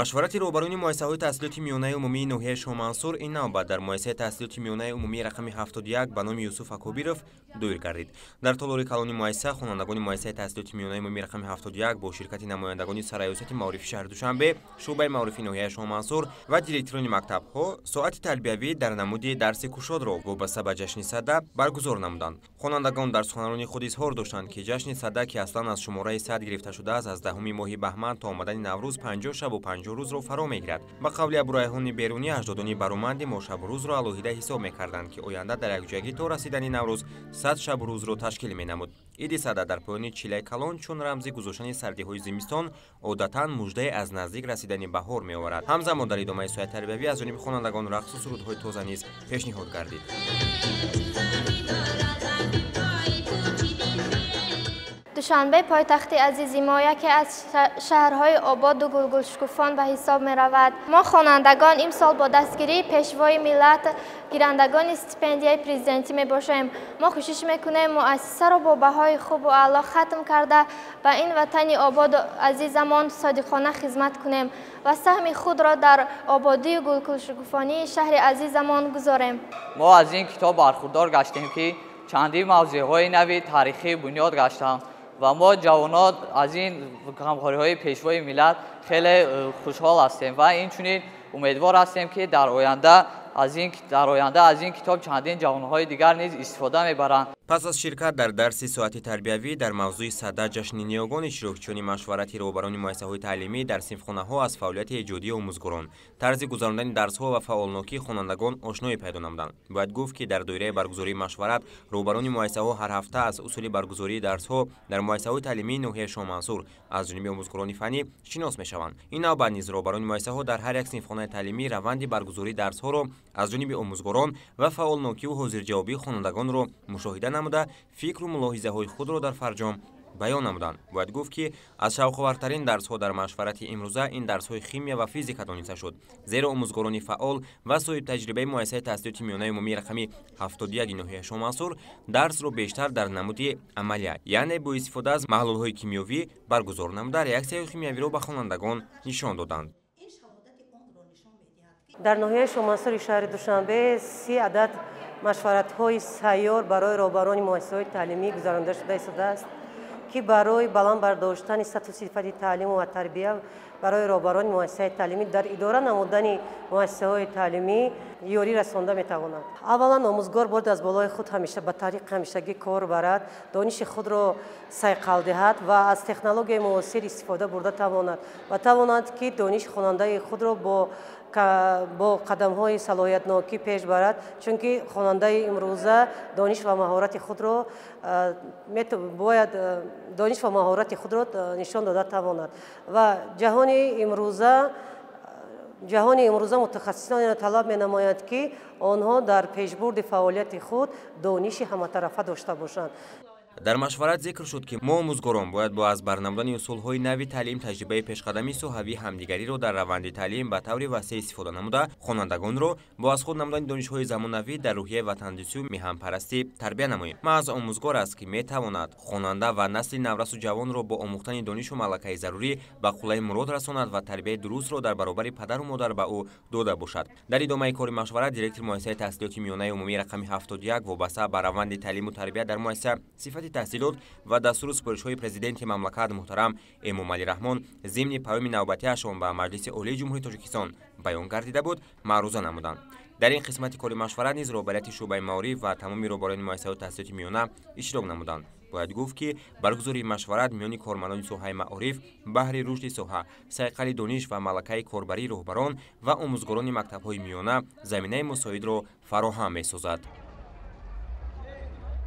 машварати роҳбарони муассисаҳои таҳсилоти миёнаи умумии ноҳияи Шоҳмансур ин навбат дар муассисаи таҳсилоти миёнаи умумии рақами 71 ба номи Юсуф Акобиров доир гардид. Дар толори калони муассиса, хонандагони муассисаи таҳсилоти миёнаи умумии рақами 71 бо ширкати намояндагони сарраёсати маорифи шаҳри Душанбе, шуъбаи маорифи ноҳияи Шоҳмансур ва директорони мактабҳо соати тарбиявӣ дар намуди дарси кушодро вобаста ба ҷашни Сада баргузор намуданд. Хонандагон дар суханарони худ изҳор доштанд, ки ҷашни Сада ки аслан аз шумораи 100 гирифта шудааст, аз 10 моҳи баҳман то омадани Наврӯз 50 шабу 50 рӯзро фаро мегирад. Ба қавли Абурайҳони Берунӣ, аҷдодони бароманди мо шабу рӯзро алоҳида ҳисоб мекарданд, ки оянда дар якҷоягӣ то расидани Наврӯз 100 шабу рӯзро ташкил менамуд. Иди Сада дар поёни чилаи калон чун рамзи гузоштани сардиҳои зимистон одатан муждае аз наздик расидани баҳор меоварад. ҳамзамон дар идомаи соати тарбиявӣ аз ҷониби хонандагон рақсу сурудҳои тоза низ пешниҳод гардид. душанбе пойтахти азизи мо яке аз шаҳрҳои ободу гулгулшукуфон ба ҳисоб меравад. мо хонандагон имсол бо дастгирии пешвои миллат гирандагони стипендияи президентӣ мебошем. мо кӯшиш мекунем муассисаро бо баҳои хубу аъло хатм карда ба ин ватани ободу азизамон содиқона хизмат кунем ва саҳми худро дар ободию гулгулшукуфонии шаҳри азизамон гузорем. мо аз ин китоб бархурдор гаштем, ки чандин мавзеъҳои нави таърихӣ бунёд гаштанд ва мо ҷавонот аз ин ҳамхориҳои пешвои миллат хеле хушҳол ҳастем ва инчунин умедвор ҳастем, ки дар оянда аз ин китоб чандин ҷавонҳои дигар низ истифода мебаранд. пас аз ширкат дар дарси соати тарбиявӣ дар мавзӯи Сада, ҷашни ниёгони иштирокчиёни машварати роҳбарони муассисаҳои таълимӣ дар синфхонаҳо аз фаъолияти эҷодии омӯзгорон, тарзи гузарондани дарсҳо ва фаъолнокии хонандагон ошное пайдо намуданд. Бояд гуфт, ки дар доираи баргузории машварат, роҳбарони муассисаҳо ҳар ҳафта аз усули баргузории дарсҳо дар муассисаҳои таълимии ноҳияи Шоҳмансур аз ҷониби омӯзгорони фаннӣ шинос мешаванд. Ин навбат низ роҳбарони муассисаҳо дар ҳар як синфхонаи таълимӣ раванди баргузории дарсҳоро аз ҷониби омӯзгорон ва фаъолнокиву ҳозирҷавобии хонандагонро мушоҳида намуда, фикру мулоҳизаҳои худро дар фарҷом баён намуданд. Бояд гуфт, ки аз шавқовартарин дарсҳо дар машварати имрӯза ин дарсҳои химия ва физика дониста шуд, зеро омӯзгорони фаъол ва соҳибтаҷрибаи муассисаи таҳсилоти миёнаи умумии рақами 71 ноҳияи Шоҳмансур дарсро бештар дар намуди амалия, яъне бо истифода аз маҳлулҳои кимиёвӣ баргузор намуда, реаксияҳои химиявиро ба хонандагон нишон доданд. дар ноҳияи Шоҳмансури шаҳри Душанбе 30 адад машваратҳои сайёр барои роҳбарони муассисаҳои таълимӣ гузаронида шуда истодааст, ки барои баланд бардоштани сатҳу сифати таълиму ва тарбия барои роҳбарони муассисаи таълимӣ дар идора намудани муассисаҳои таълимӣ ёрӣ расонда метавонад. аввалан омӯзгор бояд аз болои худ ҳамеша ба тариқи ҳамешагӣ кор барад, дониши худро сайқал диҳад ва аз технологияи муосир истифода бурда тавонад ва тавонад, ки дониши хонандаи худро бо қадамҳои салоҳиятнокӣ пеш барад, чунки хонандаи имрӯза дониш ва маҳорати худро бояд дониш ва маҳорати худро нишон дода тавонад ва ҷаҳони имрӯза мутахассисоне талаб менамояд, ки онҳо дар пешбурди фаъолияти худ дониши ҳаматарафа дошта бошанд. дар машварат зикр шуд, ки мо омӯзгорон бояд бо аз барнамудани усулҳои нави таълим таҷрибаи пешқадамии соҳавии ҳамдигариро дар раванди таълим ба таври васеъ истифода намуда, хонандагонро бо аз худ намудани донишҳои замонавӣ дар рӯҳияи ватандӯстӣ меҳампарастӣ тарбия намоем. маҳз омӯзгор аст, ки метавонад хонанда ва насли наврасу ҷавонро бо омӯхтани донишу малакаи зарурӣ ба қуллаи мурод расонад ва тарбияи дурустро дар баробари падару модар ба ӯ дода бошад. дар идомаи кори машварат, директори муассисаи таҳсилоти миёнаи умумии рақами 71 вобаста ба раванди таълиму тарбия дар муассиса, сифати таҳсилот ва дастуру супоришҳои президенти мамлакат муҳтарам Эмомалӣ Раҳмон зимни паёми навбатиашон ба Маҷлиси Олии Ҷумҳурии Тоҷикистон баён гардида буд, маъруза намуданд. дар ин қисмати кори машварат низ роҳбарияти шуъбаи маориф ва тамоми роҳбарони муассисаҳои таҳсилоти миёна иштирок намуданд. бояд гуфт, ки баргузории машварат миёни кормандони соҳаи маориф баҳри рушди соҳа, сайқали дониш ва малакаи корбарии роҳбарон ва омӯзгорони мактабҳои миёна заминаи мусоидро фароҳам месозад.